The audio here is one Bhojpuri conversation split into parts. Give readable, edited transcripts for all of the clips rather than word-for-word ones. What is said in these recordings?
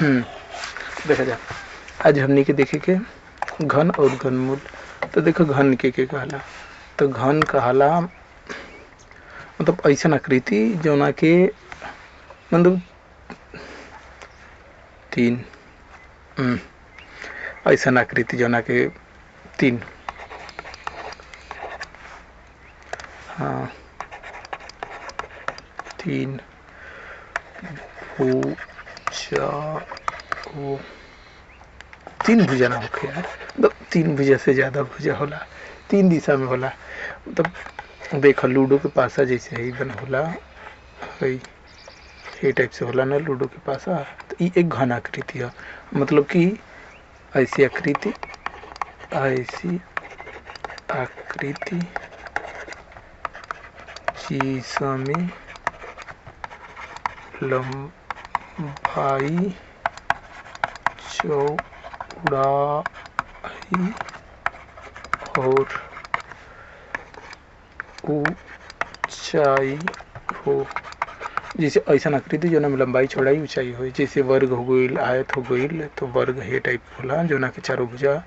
देखा जाए आज हमने के देखे के घन और घनमूल। तो देखो घन के कहला, तो घन कहला मतलब ऐसा आकृति जोना के मतलब तीन ऐसा आकृति जोना के तीन, हाँ तीन भुजा हो, तीन भुजा ना होखे यार, मतलब तीन भुजा से ज़्यादा भुजा होला, तीन दिशा में होला। मतलब देख लूडो के पासा जैसे ही बन होला है, ये टाइप से होला ना लूडो के पासा। तो ये एक घन आकृति है, मतलब कि ऐसी आकृति जिसमें लंबाई चौड़ाई और ऊंचाई हो। जैसे ऐसा आकृति जो ना में लंबाई चौड़ाई ऊंचाई हो, जैसे वर्ग हो गई, आयत हो गई, तो वर्ग हे टाइप होला जो ना के चारों भुजा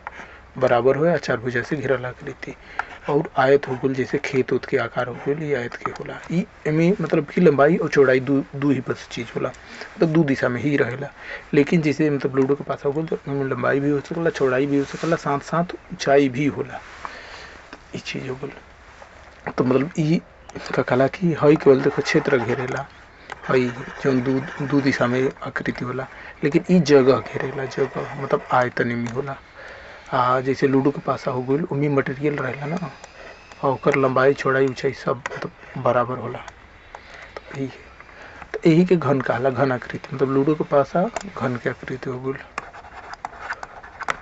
बराबर हो या चार भुजा से घिरल आकृति। और आयत हो गई जैसे खेत उत के आकार हो गई, आयत के होला। इमें मतलब कि लंबाई और चौड़ाई दू ही बस चीज़ होला, तो दू दिशा में ही रहेला। लेकिन जैसे मतलब लूडो के पास हो गई तो इनमें लंबाई भी हो सकला, चौड़ाई भी हो सकला, साथ साथ ऊंचाई भी होला। ये चीज़ हो गई। तो मतलब ये का कला की हई केवल देखो क्षेत्र घेरेला हई जो दू दिशा में आकृति होला, लेकिन ई जगह घेरेला, जगह मतलब आयतन में होला। जैसे लूडो के पासा हो गई उनमें मटेरियल रहेला ना, और ओकर लंबाई चौड़ाई ऊंचाई सब मतलब बराबर होला। तो यही के घन कहला, घन आकृति। मतलब लूडो के पासा घन के आकृति हो गई,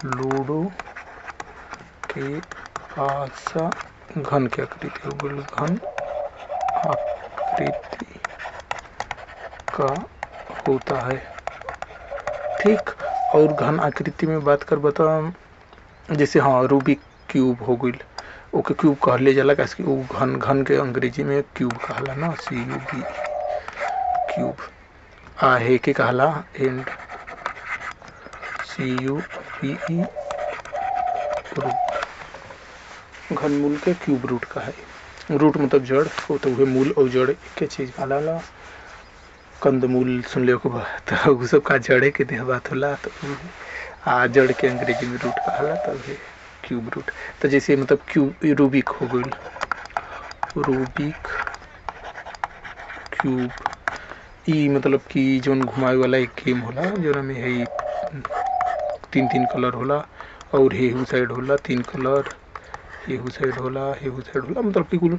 लूडो के पासा घन के आकृति हो गई, घन आकृति का होता है। ठीक। और घन आकृति में बात कर बता, जैसे हाँ रूबिक क्यूब हो गई, ओके क्यूब कहले जाला, कैसे वो घन घन के अंग्रेजी में क्यूब कहला ना, CUB क्यूब। हे के कहला एंड CUBE रूट। घनमूल के क्यूब रूट का है। रूट मतलब जड़ हो, तो वह मूल और जड़ एक चीज कहला। कंदमूल सुन ले को बात, तो सब का जड़े के देह बात होला, तो जड़ के अंग्रेजी में रूट कहला, तब है क्यूब रूट। तो जैसे मतलब क्यूब रूबिक हो गई, रूबिक क्यूब। ई मतलब कि जोन घुमाए वाला एक गेम होला जो में है तीन तीन कलर होला, और हेहू साइड होला तीन कलर, हेहू साइड होला, हेहू साइड होला, मतलब कि कुल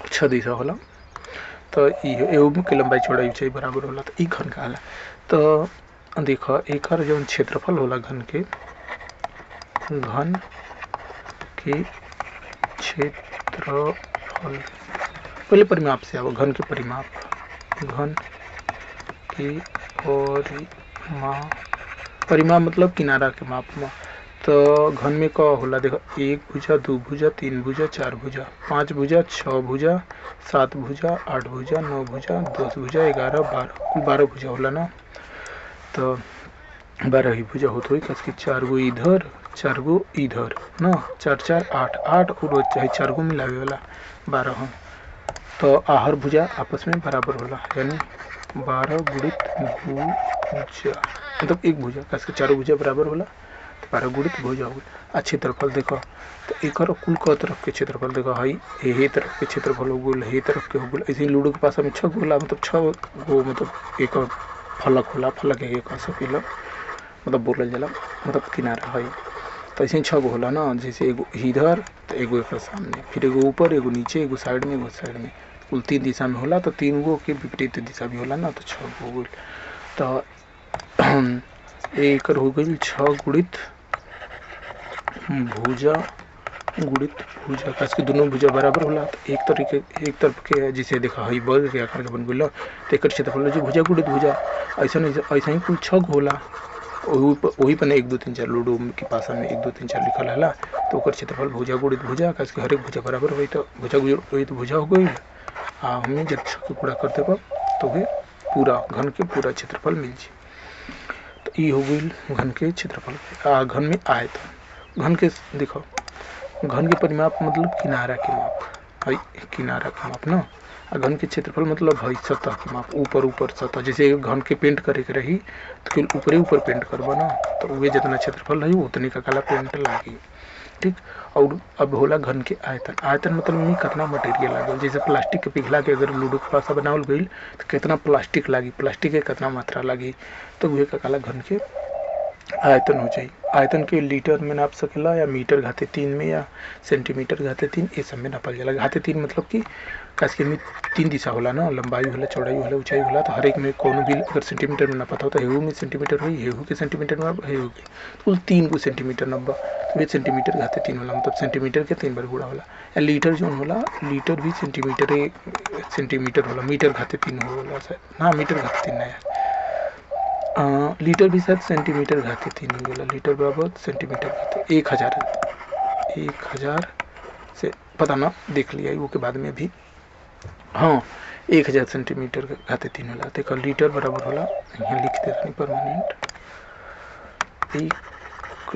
6 दिशा होला। तो एगो के लंबाई चौड़ाई ऊंचाई बराबर होला, तो ई घन कहला। तो देखो एक जो क्षेत्रफल होला घन के क्षेत्रफल, पहले परिमाप से आओ, घन के परिमाप, घन के परिमाप मतलब किनारा के माप में। तो घन में का होला देखो, एक भुजा, दो भुजा, तीन भुजा, चार भुजा, पाँच भुजा, 6 भुजा, 7 भुजा, 8 भुजा, 9 भुजा, 10 भुजा, 11, 12, कुल 12 भुजा होला ना। तो 12 ही भुजा होते हुई कस की 4 गो इधर 4 गो इधर ना, 4 4 8 8 और चाहे 4 गो मिलावे वाला 12 हो। तो आहर भुजा आपस में बराबर होला, यानी 12 गुणित भुजा मतलब एक भुजा, कस के 4 भुजा बराबर होला, 12 गुणित भुजा हो गई। क्षेत्रफल देखो, तो एक कुल क तरफ के क्षेत्रफल देखो, हई हे तरफ के क्षेत्रफल हो गई, हे तरफ के हो गई। ऐसे ही लूडो के पास में 6 होला, मतलब 6 गो मतलब एक फलक होला, फलक एक कह सकेला, मतलब बोलल जाला, मतलब किनारा है। तो ऐसे 6 गो होला ना, जैसे एगो इधर, तो एगो एक सामने, फिर एगो ऊपर, एगो नीचे, एगो साइड में, एगो साइड में, कुल 3 दिशा में होला। तो 3 गो के विपरीत दिशा भी होला ना, तो 6 गो हो गई। तो एक हो गई 6 गुणित भुजा गुणित भुजा, कस के दोनों भुजा बराबर होला। तो एक तरफ के जैसे देखा हई वर्ग के आकार के बन गई, तो एक क्षेत्रफल जो भुजा गुणित भुजा, ऐसा ही कुल 6 होला। वही पर 1 2 3 4 लूडो के पासा में 1 2 3 4 लिखल है, तो ओकर क्षेत्रफल भुजा गुणित भुजा, कस के हर एक भुजा बराबर हुई, तो भुजा हुई तो भुजा हो गई। हमने जब 6 को पूरा करते तो वे पूरा घन के पूरा क्षेत्रफल मिल जाए। तो ई हो गई घन के क्षेत्रफल। घन में आयतन, घन के देखो घन के परिमाप मतलब किनारा के माप, है किनारा का माप ना। घन के क्षेत्रफल मतलब है सतह के माप, ऊपर सतह। जैसे घन के पेंट करे के रही तो ऊपर पेंट करबा ना, तो वे जितना क्षेत्रफल रही उतने का काला पेंट लागी, ठीक। और अब होला घन के आयतन। आयतन मतलब में कितना मटेरियल लागल, जैसे प्लास्टिक के पिघला के अगर लूडो के पासा बनावल गई तो कितना प्लास्टिक लागी, प्लास्टिक के कितना मात्रा लागी, तो वे का काला घन के आयतन हो जाए। आयतन के लीटर में नाप सकेला या मीटर घाते 3 में या सेंटीमीटर घाते 3 ये सब में नापल जाला। घाते 3 मतलब कि खास के में 3 दिशा होला ना, लंबाई होला, चौड़ाई होला, ऊंचाई होला। तो हर एक में कोनो भी अगर सेंटीमीटर में नापता हो तो हेहू में सेंटीमीटर हुई, हेहू के सेंटीमीटर में हेहू के कुल 3 गो सेंटीमीटर नब्बा, तो ये सेंटीमीटर घाते 3 होला, मतलब सेंटीमीटर के 3 बार गुणा होला। या लीटर जो होला, लीटर भी सेंटीमीटर होला, मीटर घाते 3 होला शायद, हाँ मीटर घाते 3 नया। लीटर भी शायद सेंटीमीटर घाते 3 होला, लीटर बराबर सेंटीमीटर घाते 1000 से पता ना, देख लिया वो के बाद में भी। हाँ 1000 सेंटीमीटर घाते 3 होला। देखो लीटर बराबर होला, यहाँ लिख दे रही परमानेंट, 1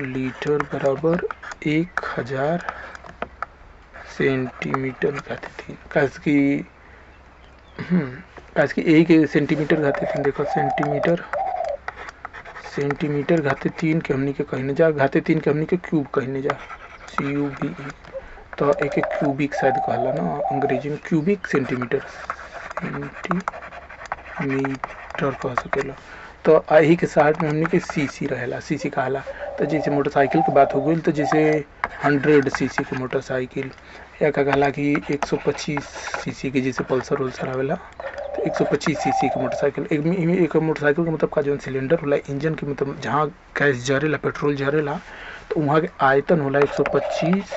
लीटर बराबर 1000 सेंटीमीटर घाते 3। काश की एक सेंटीमीटर घाते 3, देखो सेंटीमीटर घाते 3 के हमनी के कहने जा, घाते 3 के हमनी के क्यूब कहने जा, CUBE। तो एक क्यूबिक शायद कहला ना अंग्रेजी में, क्यूबिक सेंटीमीटर कह सकेला। तो यही के साथ में हमने के सीसी रहेला, सीसी कहला। तो जैसे मोटरसाइकिल की बात हो गई, तो जैसे 100 सीसी की मोटरसाइकिल, या का कहला कि 125 सीसी की, जैसे पल्सर उल्सर आवेला, तो 125 सीसी की मोटरसाइकिल। एक मोटरसाइकिल का मतलब का जो सिलेंडर होला, इंजन के मतलब जहाँ गैस जरेला, पेट्रोल जरेला, तो वहाँ के आयतन होला 125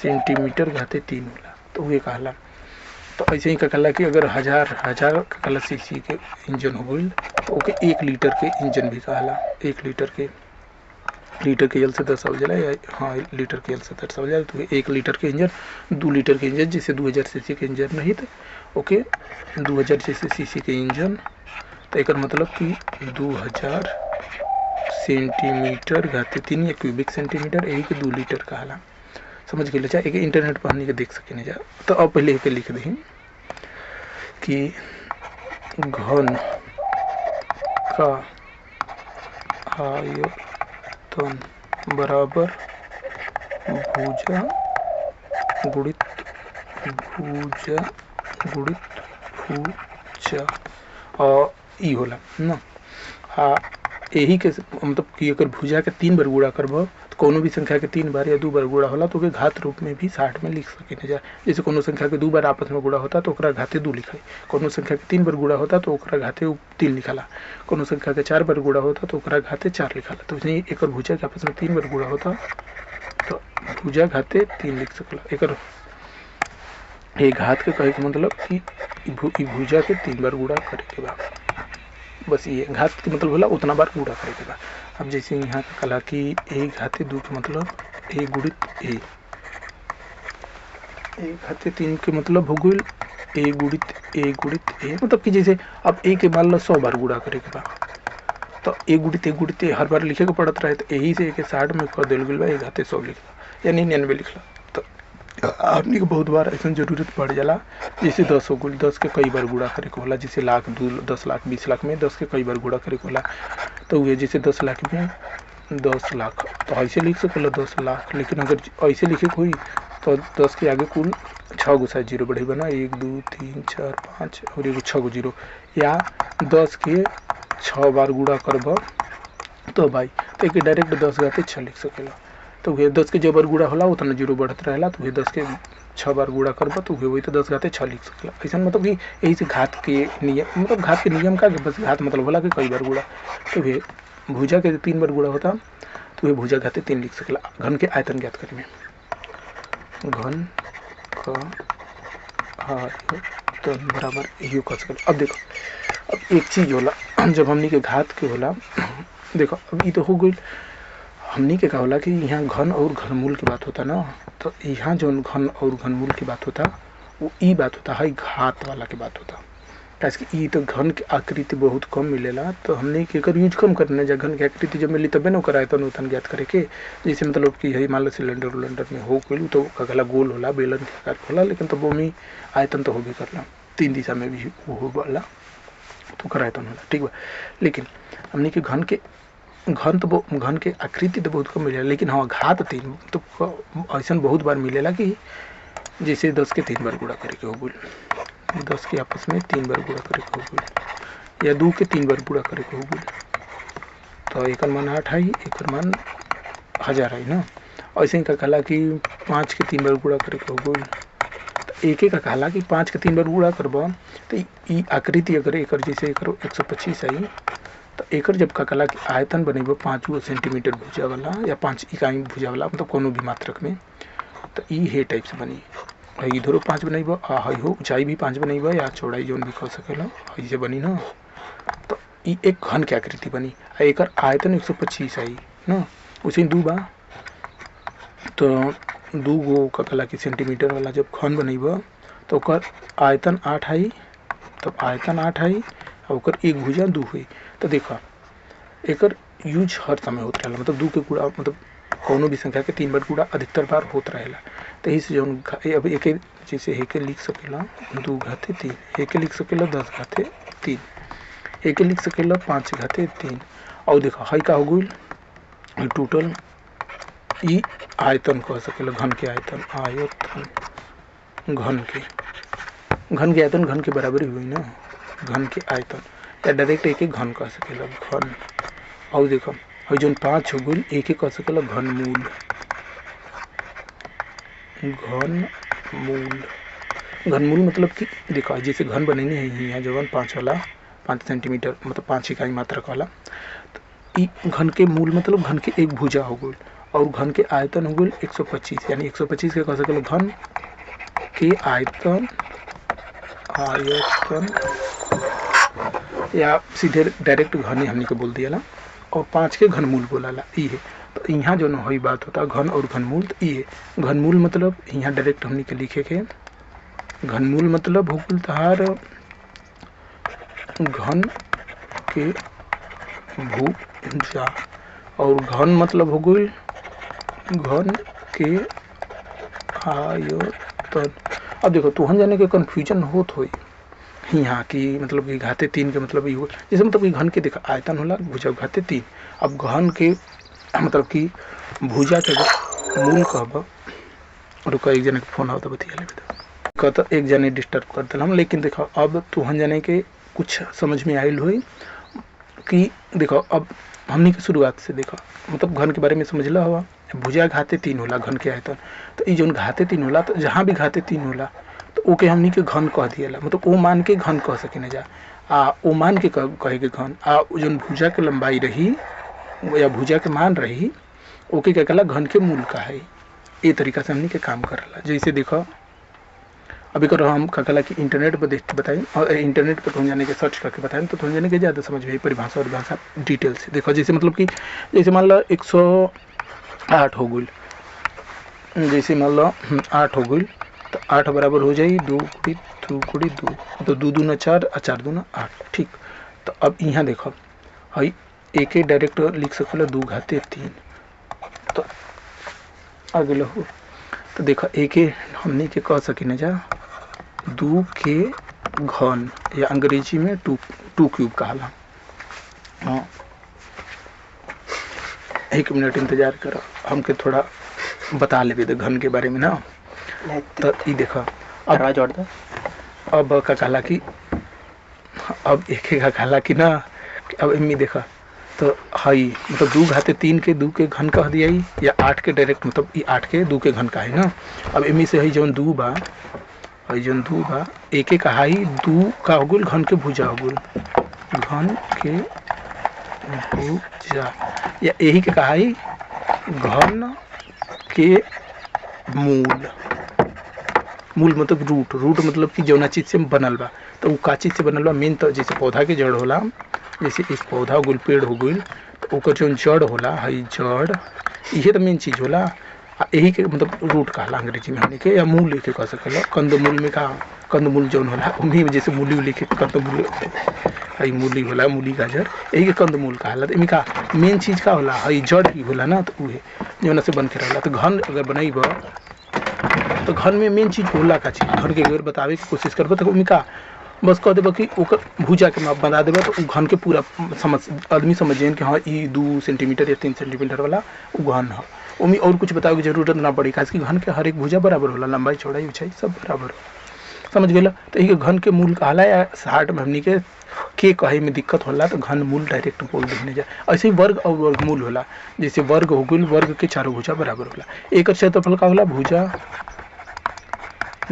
सेंटीमीटर घाते 3 होला, तो वे कहला। तो ऐसे ही का कहला कि अगर हजार का कहला सीसी के इंजन हो गई, तो ओके 1 लीटर के इंजन भी कहला। 1 लीटर के एल से दर्शावल जाला, या हाँ लीटर के एल से दर्शावल जाला। तो 1 लीटर के इंजन, 2 लीटर के इंजन, जैसे 2000 सीसी के इंजन नहीं तो ओके 2000 जैसे सीसी के इंजन, तो एक मतलब कि 2000 सेंटीमीटर घाते 3 या क्यूबिक सेंटीमीटर, यही के 2 लीटर कहला। समझ गए चाहे एक इंटरनेट पर हमने के देख सके नहीं जा। तो अब पहले एक लिख दी कि घन का आयतन बराबर भुजा गुणित भुजा और ई होला ना। यही के मतलब कि अगर भुजा के 3 बार गुणा करब तो कोनो भी संख्या के 3 बार या 2 बार गुणा होला तो घात रूप में भी 60 में लिख सके जा। जैसे कोनो संख्या के 2 बार आपस में गुणा होता तो ओकरा घाते 2 लिखाई, कोनो संख्या के 3 बार गुणा होता तो ओकरा घाते 3 लिखाला, कोनो संख्या के 4 बार गुणा होता तो ओकरा घाते 4 लिखाला। तो वैसे एक भुजा के आपस में 3 बार गुणा होता तो भुजा घाते 3 लिख सकला। एक घात के कहे के मतलब कि भुजा के 3 बार गुणा करे के बाद, बस ये घात के मतलब होला उतना बार गुणा करे के बाद। अब जैसे यहाँ का कला कि 1 घाते 2 के मतलब a गुणित a, 1 घाते 3 के मतलब हो गई a गुणित a, मतलब कि जैसे अब a के मान लो 100 बार गुणा करे के बाद, तो a गुणित a हर बार लिखे के पड़त रहे, तो यही से 60 में कर दिल गई 1 घाते 100 लिखला या 99 लिखला। तो आपने को बहुत बार ऐसा जरूरत पड़ जाला, जैसे 10 हो गई, 10 के कई बार गुणा करे को होला, जैसे लाख 10 लाख 20 लाख में 10 के कई बार गुणा करे को होला। तो ये जैसे 10 लाख में 10 लाख तो ऐसे लिख सकेला 10 लाख, लेकिन अगर ऐसे लिखे हुई तो 10 के आगे कुल 6 गो शायद जीरो बढ़े बना, 1 2 3 4 5 और एगो 6 गो जीरो, या 10 के 6 बार गुणा करब तो भाई तो एक डायरेक्ट 10 घाते 6 लिख सकेला। तो वह 10 के जो बार गुणा होला उतना जीरो बढ़त रहेला, तो वह 10 के 6 बार गुणा करब तो वही तो 10 घाते 6 लिख सकेला। ऐसा मतलब कि यही से घात के नियम, मतलब घात के नियम का बस घात मतलब होला कि कई बार गुणा, तो वह भुजा के 3 बार गुणा होता तो वह भुजा घाते 3 लिख सकेला। घन के आयतन ज्ञात करें, घन का आयतन बराबर यू कर सकेला। अब देखो अब एक चीज होला जब हमनी के घात के होला, देखो अब ये तो हो गई हमनी के का होला कि यहाँ घन और घनमूल की बात होता ना, तो यहाँ जो घन और घनमूल की बात होता वो ई बात होता है घात वाला की बात होता। काहे कि ई तो घन के आकृति बहुत कम मिलेला, तो हमने के एकर यूज कम करना जा घन के आकृति जब मिली तबे न ओकर आयतन उतन ज्ञात करे के। जैसे मतलब कि है मान लो सिलेंडर उलेंडर में हो गइल तो कगला गोल होला, बेलन के आकार के होला, लेकिन तब ओमे आयतन तो होबे करला, 3 दिशा में भी हो वाला तो ओकर आयतन होला, ठीक बा। लेकिन हमने के घन के आकृति तो बहुत कम मिलेला, लेकिन हाँ घात 3 तो ऐसा बहुत बार मिलेला कि जैसे 10 के 3 बार गुणा करे के हो गइल, 10 के आपस में 3 बार गुणा करे के हो गइल, या 2 के 3 बार गुणा करे के हो गइल, तो एकर मान 8 आई, एकर मान 1000 आई ना। ऐसे ही का कहला कि 5 के 3 बार गुणा करे के हो गइल, तो एक का कहला कि 5 के 3 बार गुणा करबा तो ई आकृति अगर एकर जैसे एकर 125 आई, तो एकर जब का कहला कि आयतन बनेबो 5 सेंटीमीटर भुजा वाला या 5 इकाई भुजा वाला, मतलब कोनो भी मात्रक में, तो ई हे टाइप से बनी। इधरो 5 बनैबो आ हई हो ऊंचाई भी 5 बनैबो या चौड़ाई जोन भी कह सकेला ऐसे बनी ना, तो ई एक घन के आकृति बनी। आ एकर आयतन 125 आई ना। उसे 2 बा तो 2 गो का कहला कि सेंटीमीटर वाला जब घन बनैबो तो ओकर आयतन 8 आई, तब आयतन 8 आई और ओकर एक भुजा 2 हुई। तो देखा एकर यूज हर समय होत रहेला, मतलब 2 के गुणा मतलब कोनो भी संख्या के 3 बार गुणा अधिकतर बार होत रहेला। तो इस जो अब एक जैसे एके लिख सकेला 2 घाते 3, एके लिख सकेला 10 घाते 3, एके लिख सकेला 5 घाते 3। और देखा हई का हो गइल टोटल ई आयतन कह सकेला, घन के आयतन, आयतन घन के आयतन घन के बराबर ही हुई ना, घन के आयतन या डायरेक्ट एक घन कह सकेला घन। और देखो हई जो 5 हो गइल एक कह सकेला घनमूल, घनमूल मतलब कि देखो जैसे घन बनेनी है यहाँ जवन 5 वाला 5 सेंटीमीटर मतलब 5 इकाई मात्रक वाला, तो ई घन के मूल मतलब घन के एक भुजा हो गई, और घन के आयतन हो गई 125, यानी 125 के कह सकेला घन के आयतन या सीधे डायरेक्ट घन हमने के बोल दिया ला, और 5 के घनमूल बोलाला ई है। तो यहाँ जो न वही बात होता घन और घनमूल, तो ये घनमूल मतलब यहाँ डायरेक्ट हमने के लिखे के घनमूल मतलब हो गल तहार घन के भुजा, और घन मतलब हो गई घन के आयतन। अब देखो तुहन जाने के कन्फ्यूजन होत होई यहाँ की मतलब कि घाते 3 के मतलब ये जैसे मतलब कि घन के देखा आयतन होला भुजा घाते 3, अब घन के मतलब कि भुजा के मूल कहब। रुका एक जने के फोन आओ तो बतिया ले कहता एक जने डिस्टर्ब कर दिल हम, लेकिन देखो अब तुहन जाने के कुछ समझ में आयल हुई कि देखो अब हमने की शुरुआत से देखो मतलब घन के बारे में समझला हुआ भुजा घाते 3 होला घन के आयतन, तो ये जो घाते 3 होला तो जहाँ भी घाते 3 होला तो ओके हमनी के घन कह दिएला, मतलब ओ मान के घन कह सके न जा आ ओ मान के कहे के घन आ जो भुजा के लंबाई रही या भुजा के मान रही ओके क्या कहला घन के मूल का है। ये तरीका से हमनी के काम करला। जैसे देखो अभी करो हम का कहला कि इंटरनेट पर देख के बताएं और इंटरनेट पर तुम जाने के सर्च करके बताएं तो तुम जाने के ज़्यादा समझ में परिभाषा और भाषा डिटेल से। देखो जैसे मतलब कि जैसे मान लो 108 हो गई, जैसे मान लो 8 हो गई तो 8 बराबर हो जाए 2 गुड़ी 2 तो 2 दूना 4 और 4 दूना 8, ठीक। तो अब यहाँ देखो हई एक ही डायरेक्ट लिख सकल 2 घाते 3, तो आगे लो तो देखो एक ही हमने के कह सकी न जा 2 के घन या अंग्रेजी में 2 क्यूब कहला। हाँ 1 मिनट इंतजार करो हमके थोड़ा बता ले दे घन के बारे में ना। तो ये देखो अब का कहला कि अब एक का कहला कि ना अब इम्मी देखा तो हई मतलब 2 घाते 3 के 2 के घन कह दिया या 8 के डायरेक्ट मतलब ये 8 के 2 के घन का है ना। अब इम्मी से हई जौन 2 बा हई जौन 2 बा एक एक कहाई 2 का हो गल घन के भुजा हो गल घन के भुजा या यही के कहाई घन के मूल मतलब रूट मतलब कि जौना चीज से बनल बा तो का चीज से बनल बा मेन तो जैसे पौधा के जड़ होला, जैसे इस पौधा हो गल पेड़ हो गई तो ओकर जो जड़ होला हई जड़ ये तो मेन चीज होला। यही के मतलब रूट कहला अंग्रेजी में हमने के या मूल के कह सकेला। कंद मूल में का कंदमूल जौन होला उन्हीं में जैसे मूली उली के कंदमूल हई मूली होला, मूली गाजर यही के कंदमूल कहाला। तो इनमें का मेन चीज़ का होला हई जड़ ही होला ना, तो उहे जौन से बन के रहला। तो घन अगर बनैब तो घन में मेन चीज़ होला का चीज़ घन के अगर बतावे की कोशिश करब तो उनमें का बस कह देब कि ओकर भुजा के माप बना देब तो घन के पूरा समझ आदमी समझ जाइन कि हाँ ये 2 सेंटीमीटर या 3 सेंटीमीटर वाला वो घन है। उनमें और कुछ बतावे की जरूरत ना पड़ी, खास कि घन के हर एक भुजा बराबर होला, लंबाई चौड़ाई ऊंचाई सब बराबर हो। समझ गए। तो ये घन के मूल कहला या शार्ट में हमनी के कहे में दिक्कत होला तो घन मूल डायरेक्ट बोल देने जा। ऐसे ही वर्ग और वर्गमूल होला, जैसे वर्ग हो गई वर्ग के चारों भुजा बराबर होला। एक क्षेत्रफल का होला भुजा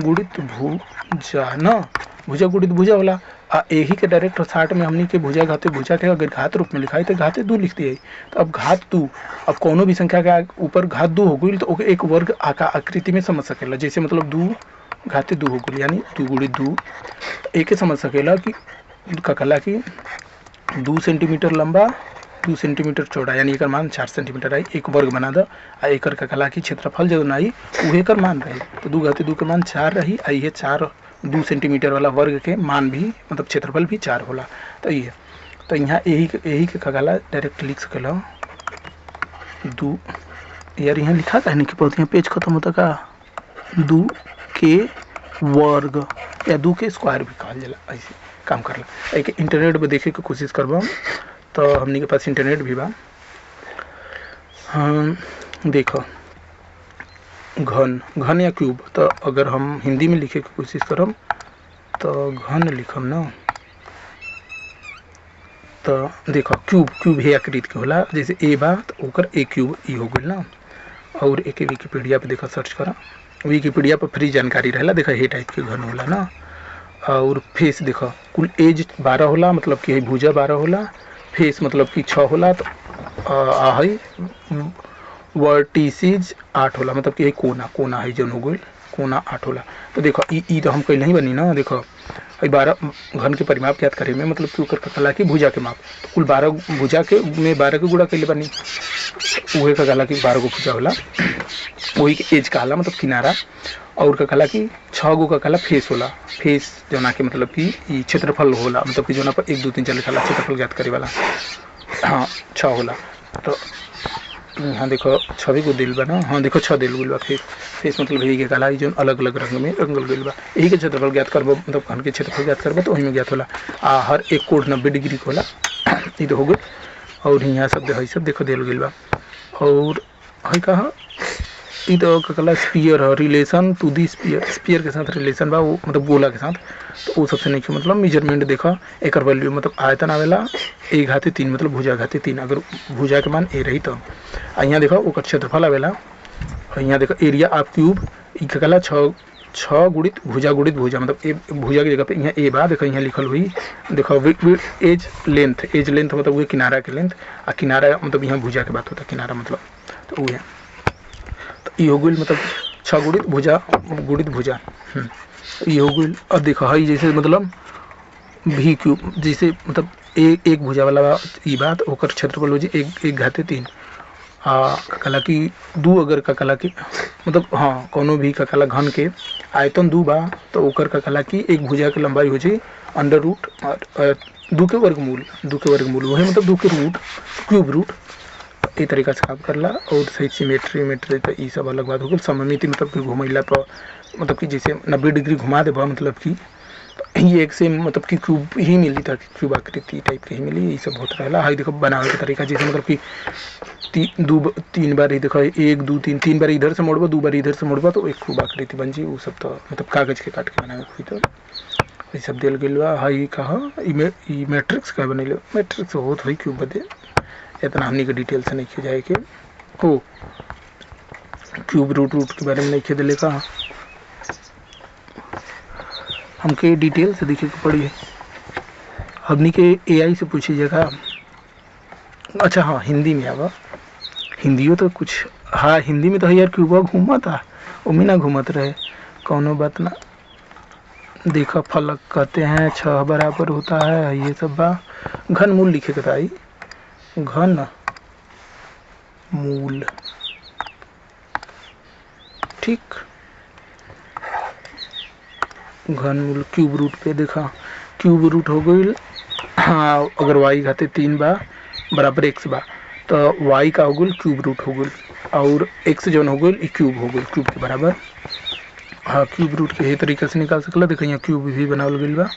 गुणित भुजा न, भुजा गुणित भुजा होला। यही के डायरेक्ट शार्ट में हमनी के भुजा घाते भुजा के अगर घात रूप में लिखाई तो घाते 2 लिख दिए। तो अब घात 2 अब कोनो भी संख्या के ऊपर घात 2 हो गई तो ओके एक वर्ग आकार आकृति में समझ सकेला। जैसे मतलब 2 घाते 2 हो गई यानी 2 गुणित 2। एक समझ सकेला कि कहला कि 2 सेंटीमीटर लंबा 2 सेंटीमीटर चौड़ा यानी एक मान 4 सेंटीमीटर आई, एक वर्ग बना द। आ एक कहला कि क्षेत्रफल जो आई वह एक मान रही तो 2 घाते 2 के मान 4 रही। आई है 4 2 सेंटीमीटर वाला वर्ग के मान भी मतलब क्षेत्रफल भी 4 होला। तो ये तो यहाँ यही के कहला डायरेक्ट लिख सकेला 2 यार यहाँ लिखा था नहीं कि बहुत यहाँ पेज खत्म होता का 2 के वर्ग या 2 के स्क्वायर भी कहल जाला। ऐसे काम करला। एक इंटरनेट पे देखे के कोशिश करबा तो हमनी के पास इंटरनेट भी बा। हाँ देखो घन घन या क्यूब, तो अगर हम हिंदी में लिखे की कोशिश करब तो घन लिखम ना, तो देखो क्यूब क्यूब है आकृति के होला। जैसे ए बा तो ओकर ए क्यूब ई हो गई ना। और एक विकिपीडिया पे देखो सर्च करा, विकिपीडिया पर फ्री जानकारी रहेला। देखो ये टाइप के घन होला ना। और फेस देखो कुल एज 12 होला मतलब कि भुजा 12 होला, फेस मतलब कि 6 होला। तो है वर्टिसेज 8 होला मतलब कि कोना कोना है जन हो गई कोना 8 होला। तो देखो ई तो हम कहीं नहीं बनी ना। देखो 12 घन के परिमाप याद करे में मतलब कि ओकर कहला कि भुजा के माप तो कुल 12 भुजा के में 12 के गुणा कैले बनी उहे कहला कि 12 गो भुजा होला। वही के एज कहला मतलब किनारा। और कहला कि 6 गो कहला फेस होला। फेस जना के मतलब कि ई क्षेत्रफल होला मतलब कि जना पर 1 2 3 4 लिखला क्षेत्रफल ज्ञात करे वाला। हाँ 6 होला। तो यहाँ देखो 6 को दिल बा ना। हाँ देखो 6 दिल गुल बा। फेस मतलब यही के कहला जो अलग अलग रंग में रंगल गइल बा। यही के क्षेत्रफल ज्ञात करबो मतलब घन के क्षेत्रफल ज्ञात करबो तो वही में ज्ञात होला। हर एक कोण 90 डिग्री होला। ये तो हो गई। और यहाँ सब है सब देखो दिल गइल बा। और है कहा ये तो कहला स्पीयर है relation to the sphere, sphere के साथ रिलेशन बा वो मतलब गोला के साथ। तो वो सबसे नहीं मतलब मेजरमेंट देखा एक वैल्यू मतलब आयतन आवेला 1 घाते 3 मतलब भुजा घाते 3 अगर भुजा के मान ए रही तो। यहाँ देखो वो क्षेत्रफल आवेला। और यहाँ देखो एरिया ऑफ क्यूब ई कहला 6 गुणित भुजा मतलब ए भुजा की जगह पे यहाँ ए बा। देखो यहाँ लिखल हुई देखो एज लेंथ मतलब वो किनारा के लेंथ। आ किनारा मतलब यहाँ भुजा के बात होता है किनारा मतलब। तो वो है तो ये हो गई मतलब 6 गुणित भुजा ये हो गई। अब देखो है जैसे मतलब भी क्यूब जैसे मतलब एक भुजा वाला ई बात ओकर क्षेत्रफल हो जी 1 घाते 3। कहला कि 2 अगर कहला कि मतलब हाँ कोनो भी कहला घन के आयतन 2 बा तो ओकर कहला कि एक भुजा के लंबाई हो जाए अंडर रूट 2 के वर्गमूल वही मतलब 2 के रूट क्यूब रूट। ये तरीका से काम करला। और सही सिमेट्री तो ये सब अलग बात हो गई। सममिति मतलब कि घुमैला पर मतलब कि जैसे 90 डिग्री घुमा देबा मतलब कि ये एक से मतलब कि क्यूब ही मिली था क्यूब आकृति टाइप के ही मिली। ये सब होता रहेला। हाई देखो बनावे के तरीका जैसे मतलब कि 3 बार ही देखो 1 2 3 3 बार इधर से मोड़बा 2 बार इधर से मोड़बा तो एक क्यूब आकृति बन जी। वो सब तो मतलब कागज के काट के बनावे हुई तो ये सब दिल गइल बा। हाई कहा ई मैट्रिक्स का बनेले मैट्रिक्स होत हुई क्यूब बदे इतना हमनी के डिटेल से नहीं जाए के हो क्यूब रूट के बारे में नहीं खे दिले का हमके डिटेल से देखे के पड़ी है। हमनी के एआई से पूछिएगा। अच्छा हाँ हिंदी में आवा हिंदियों तो कुछ हाँ हिंदी में तो है यार क्यूबा घूमा था उमी ना घूमत रहे कौनो बात ना। देखा फलक कहते हैं 6 बराबर होता है ये सब बा। घन मूल लिखे के था घन मूल ठीक। घनमूल क्यूब रूट पे देखा क्यूब रूट हो गई। हाँ, अगर y घाते 3 बा बराबर x बा तो y का हो गई क्यूब रूट हो गई और x जौन हो गई क्यूब हो गई क्यूब के बराबर। हाँ, क्यूब रूट के यही तरीके से निकाल सकला। देखो यहाँ क्यूब भी बनावल गई बा।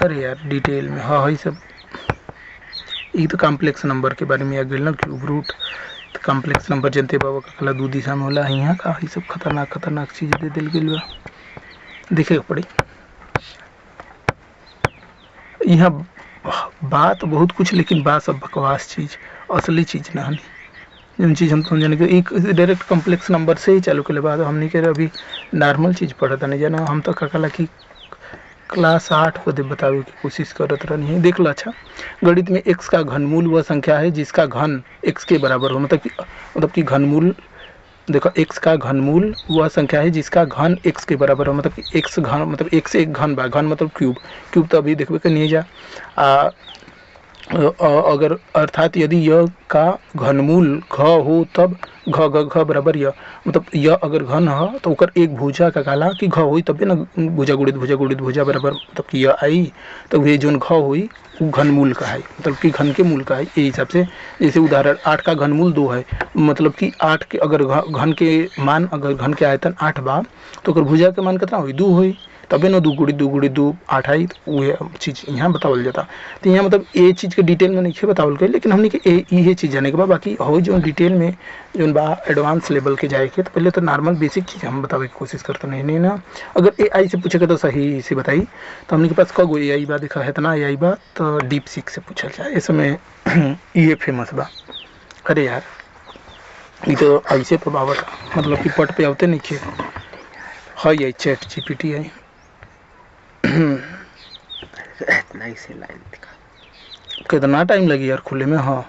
अरे यार डिटेल में हाँ है सब। ये तो कॉम्प्लेक्स नंबर के बारे में आ गई ना क्यूब रूट। तो कॉम्प्लेक्स नंबर जनते बाबा का कला 2 दिशा में होला। यहाँ का ये सब खतरनाक खतरनाक चीज़ दे दिल गई बा, देखे पड़ी। यहाँ बात बहुत कुछ लेकिन बात सब बकवास चीज़, असली चीज़ ना है। जिन चीज़ हम समझने के एक डायरेक्ट कॉम्प्लेक्स नंबर से ही चालू के बाद हमने कह अभी नॉर्मल चीज़ पढ़ा था नहीं जाना। हम तो कला की क्लास 8 को दे बतावे की कोशिश करत रही है। देख लो अच्छा, गणित में x का घनमूल वह संख्या है जिसका घन x के बराबर हो। मतलब कि घनमूल देखो x का घनमूल वह संख्या है जिसका घन x के बराबर हो। मतलब कि x घन मतलब x एक घन बा, घन मतलब क्यूब। क्यूब तो अभी देखबे नहीं जा अगर अर्थात यदि यह का घनमूल घ हो तब घ घ घ बराबर य मतलब यह अगर घन है तो ओकर एक भुजा का काला कि घ हुई तबे ना भुजा गुणित भुजा बराबर मतलब कि यह आई तो ये जोन घ हुई वो घनमूल का है मतलब कि घन के मूल का है। ये हिसाब से जैसे उदाहरण 8 का घनमूल 2 है मतलब कि 8 के अगर घन के मान अगर घन के आयतन 8 बा तो अगर भुजा के मान कितना हुई 2 हुई तबे ना 2 गुड़ी 2 8 आई। तो वह चीज़ यहाँ बतावल जाता। तो यहाँ मतलब ये चीज़ के डिटेल में नहीं बतावल गई लेकिन हमने कि ये चीज़ जाने के बाद बाकी हो जो डिटेल में जो बा एडवांस लेवल के जाए के तो पहले तो नॉर्मल बेसिक चीज़ हम बतावे की कोशिश करते नहीं ना। अगर AI से पूछेगा तो सही से बताई। तो हमने के पास कगो AI बा देखा है इतना AI बा तो डीप सीक से पूछल जाए इस समय ये फेमस बा। अरे यार ये तो ऐसे तो बाबा मतलब कि पट पे आते नहीं खे हाँ ये चैट GPT है। कितना टाइम लगी यार खुले में। हाँ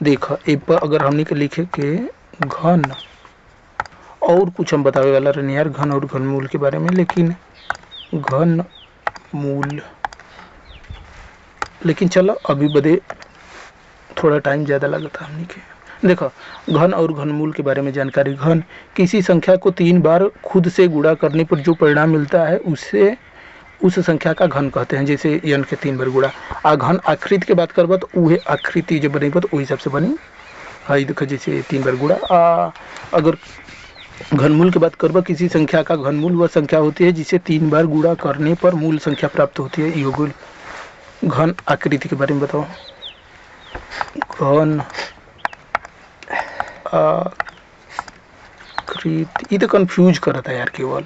देखा एक पर अगर हमने के लिखे के घन और कुछ हम बतावे वाला रहने यार घन और घनमूल के बारे में लेकिन घन मूल लेकिन चलो अभी बदे थोड़ा टाइम ज़्यादा लगा था हमने के। देखो घन और घनमूल के बारे में जानकारी। घन किसी संख्या को 3 बार खुद से गुणा करने पर जो परिणाम मिलता है उसे उस संख्या का घन कहते हैं। जैसे n के 3 बार गुणा आ घन आकृति के बात करबा तो वह आकृति जो बनेगा तो वही हिसाब से बनी। हाँ देखो जैसे 3 बार गुणा अगर घनमूल की बात करबा किसी संख्या का घनमूल वह संख्या होती है जिसे 3 बार गुणा करने पर मूल संख्या प्राप्त होती है। योग घन आकृति के बारे में बताओ। घन आकृति ये तो कंफ्यूज करता है यार केवल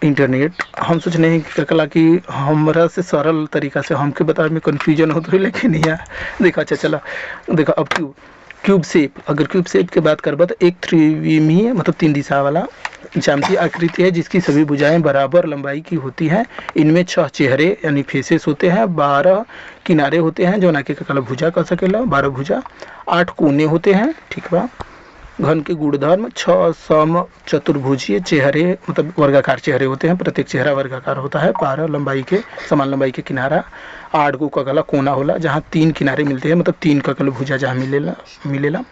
इंटरनेट। हम सोचने हैं कि कला की हमारा से सरल तरीका से हमके बताने में कन्फ्यूजन होता है लेकिन यार देखा अच्छा चला देखा। अब क्यूब शेप अगर क्यूब शेप की बात करबा तो एक त्रिविमीय मतलब 3 दिशा वाला ज्यामितीय आकृति है जिसकी सभी भुजाएं बराबर लंबाई की होती हैं। इनमें 6 चेहरे यानी फेसेस होते हैं, 12 किनारे होते हैं जो ना के कला भुजा कर सकेला 12 भुजा, 8 कोने होते हैं ठीक बा। घन के गुणधर्म 6 सम चतुर्भुजीय चेहरे मतलब वर्गाकार चेहरे होते हैं, प्रत्येक चेहरा वर्गाकार होता है। 12 लंबाई के समान लंबाई के किनारा, 8 को कगला कोना होला जहाँ 3 किनारे मिलते हैं मतलब 3 कगल भुजा जहाँ मिलेला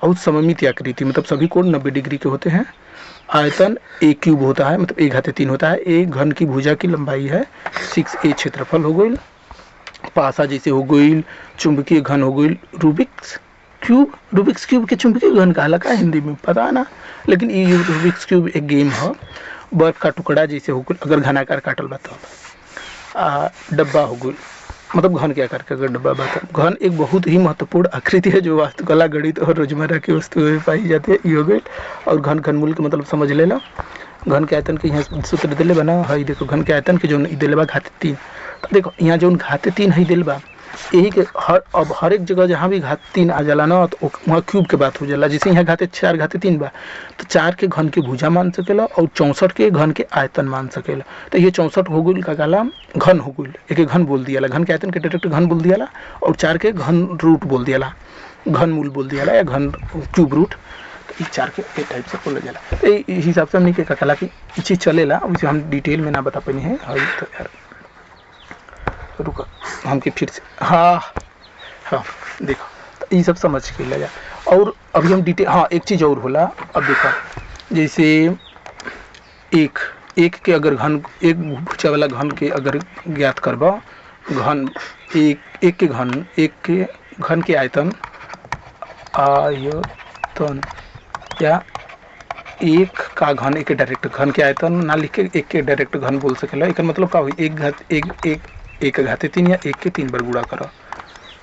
और सममित आकृति मतलब सभी कोण 90 डिग्री के होते हैं। आयतन एक क्यूब होता है मतलब 1/3 होता है। एक घन की भुजा की लंबाई है 6a क्षेत्रफल हो गई। पासा जैसे हो गई, चुंबकीय घन हो गई, रूबिक्स क्यूब के चुंबकीय घन कहला का हिंदी में पता है ना लेकिन ये रूबिक्स क्यूब एक गेम है। बर्फ का टुकड़ा जैसे हो गई अगर घनाकार काटल बताओ। डब्बा हो गई मतलब घन के आकार का अगर डब्बा बताओ। घन एक बहुत ही महत्वपूर्ण आकृति है जो वास्तुकला गणित और रोजमर्रा की वस्तुओं में पाई जाती है। ये हो गई। और घन घनमूल के मतलब समझ ले लो। घन के आयतन के यहाँ सूत्र दिले बना है देखो घन के आयतन के जो दिले बा घाते 3। तो देखो यहाँ जो घाते 3 है दिल बा यही के हर एक जगह जहाँ भी घात 3 आ जाला ना तो वहाँ क्यूब के बात हो जाला। जैसे यहाँ घाते 4 घाते 3 बा तो 4 के घन के भुजा मान सकेला और 64 के घन के आयतन मान सकेला। तो ये 64 हो गई का काला घन हो गई एक घन बोल दिया घन के आयतन के डायरेक्ट घन बोल दिया और 4 के घन रूट बोल दिया घन मूल बोल दिया या घन क्यूब रूट। तो 4 के एक टाइप से बोला जाला। इस हिसाब से हमने क्या कला की चीज़ चलेला उसे हम डिटेल में ना बता पानी है। तो यार रुका हमके फिर से हाँ देखो तो ये सब समझ के लगा। और अभी हम डिटेल हाँ एक चीज़ और होला। अब देखो जैसे एक एक के अगर घन, एक भुजा वाला घन के अगर ज्ञात करब, घन एक के घन के आयतन या एक का घन, एक के डायरेक्ट घन के आयतन ना लिख के एक के डायरेक्ट घन बोल सकेला। एक मतलब का हुई एक घाते 3 या एक के 3 बार गुणा करो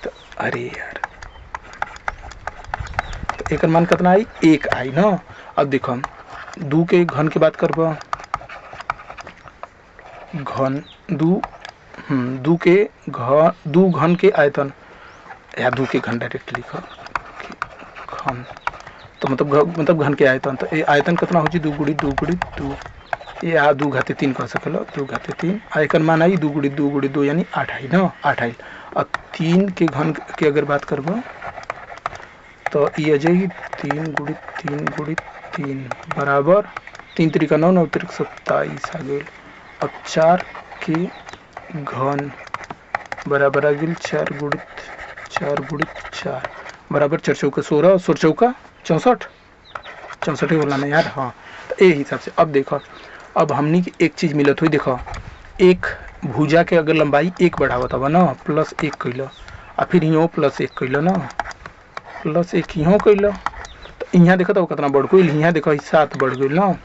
तो अरे यार तो एक मान कितना आई, 1 आई ना। अब देखो हम 2 के घन की बात करब, घन 2 घन के आयतन या 2 के घन डायरेक्ट लिखो घन, तो मतलब घन के आयतन, तो ये आयतन कितना हो जी 2 गुणित 2 या 2 घाते 3 कह सकल, 2 घाते 3 आयकन मान आई 2 गुणित 2 यानी 8 आई ना, 8 आई। और 3 के घन के अगर बात करब तो ये आ जाएगी 3 गुणित 3 बराबर 3 त्रिका 9 9 त्रिक 27 आ गई। अब 4 के घन बराबर आ गई 4 गुणित 4 बराबर 4 चौका 16 16 चौका 64 ही बोला ना यार। हाँ तो ये हिसाब से अब देखो, अब हमनी की एक चीज़ मिलत हुई, देखो एक भुजा के अगर लंबाई 1 बढ़ावत हवा ना, प्लस 1 कैलो और फिर यहाँ प्लस 1 कैलो ना, प्लस 1 यहाँ कैलो, तो यहाँ देखो तो कितना बढ़ गई, यहाँ देखो 7 बढ़ गई ना,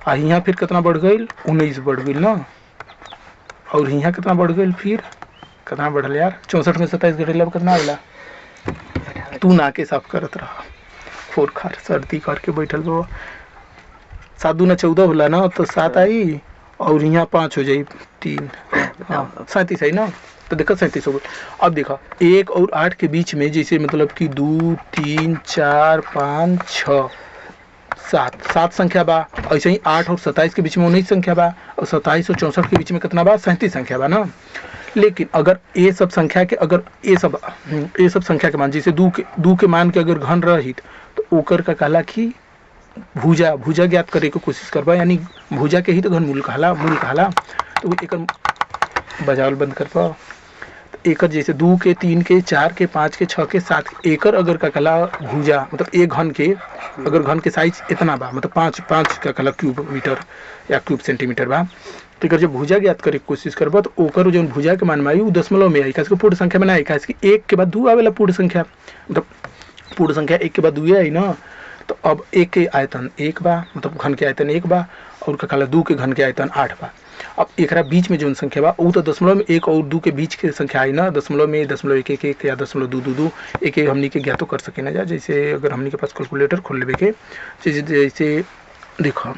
और यहाँ फिर कितना बढ़ गई 19 बढ़ गई ना, और यहाँ कितना बढ़ गई, फिर कितना बढ़ल यार 64 में 27 घटेला कितना आएगा, तू ना के साफ करत रहा, फोर खार सर्दी करके बैठल बो। 7 दूना 14 होला ना, तो 7 आई और यहाँ 5 हो जाए 3, हाँ 37 आई ना, तो देखो 37 हो गई। अब देखो 1 और 8 के बीच में जैसे मतलब कि 2 3 4 5 6 7 संख्या बा, ऐसे ही 8 और 27 के बीच में 19 संख्या बा, और 27 और 64 के बीच में कितना बा 37 संख्या बा ना। लेकिन अगर ये सब संख्या के अगर ये सब संख्या के मान जैसे 2 के मान के अगर घन रही तो ओकर का कहला कि भुजा ज्ञात करे के कोशिश करबा, यानी भुजा के ही तो घन मूल कहला तो एक बजावल बंद करबा। तो एक जैसे 2 के 3 के 4 के 5 के 6 के 7 एकर अगर का कहला भुजा, मतलब एक घन के अगर घन के साइज इतना बा, मतलब 5 का कहला क्यूब मीटर या क्यूब सेंटीमीटर बा, तो एक जब भुजा ज्ञात करे कोशिश करबा तो ओकर जो भुजा के मान में आई वो दशमलव में आई, कैसे पूर्ण संख्या में ना आई, कैसे 1 के बाद 2 आवेला पूर्ण संख्या, मतलब पूर्ण संख्या 1 के बाद 2 आई ना। तो अब 1 के आयतन 1 बा, मतलब घन के आयतन 1 बा, और का कहला 2 के घन के आयतन 8 बा। अब एकरा बीच में जो संख्या बा वो तो दशमलव में 1 और 2 के बीच के संख्या आई ना, दशमलव में 0.111 या 0.222 एक हमनी के ज्ञातो कर सके ना जा। जैसे अगर हमनी के पास कैलकुलेटर खोल लेवे के, जैसे देखो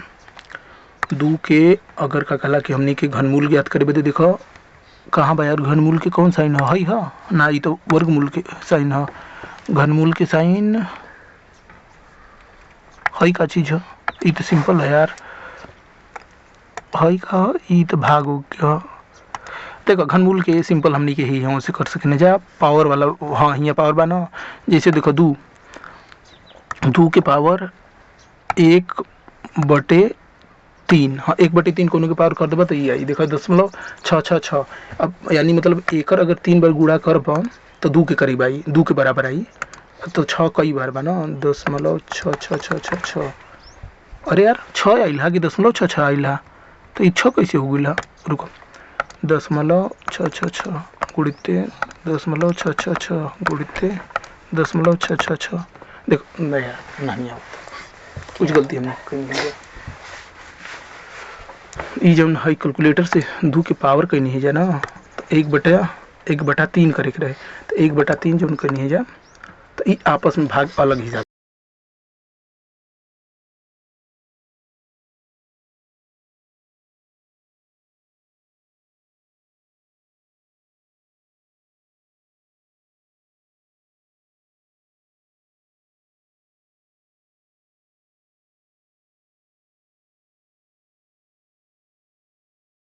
2 के अगर का कहला कि हमनी के घनमूल ज्ञात करे तो देखो कहाँ बा यार, घनमूल के कौन साइन है ना, ये तो वर्गमूल के साइन है, घनमूल के साइन है का चीज है, ये तो सिंपल है यार, है का ये तो भाग हो गया। देखो घनमूल के सिंपल हमनी के ही यहाँ से कर सकने जा, पावर वाला हाँ यहाँ पावर बा ना, जैसे देखो 2 के पावर 1/3, हाँ 1/3 कोनो के पावर कर देबा तो ये आई, देखो 0.666। अब यानी मतलब एकर अगर 3 बार गुणा करब तो 2 के करीब आई, 2 के बराबर आई, तो 6 कई बार बा ना 0.6666। अरे यार 6 आइल हा कि 0.66 आइल हा, तो ये 6 कैसे हो गई, रुको 0.666 गुणित 0.666 गुणित 0.666, देखो नहीं यार नहीं आता, कुछ गलती हमने कहीं ये जब है कैलकुलेटर से 2 के पावर कहीं नहीं है जा ना, तो 1/3 करे के रहे, तो 1/3 जो कहीं नहीं है जा, तो ये आपस में भाग अलग ही जा।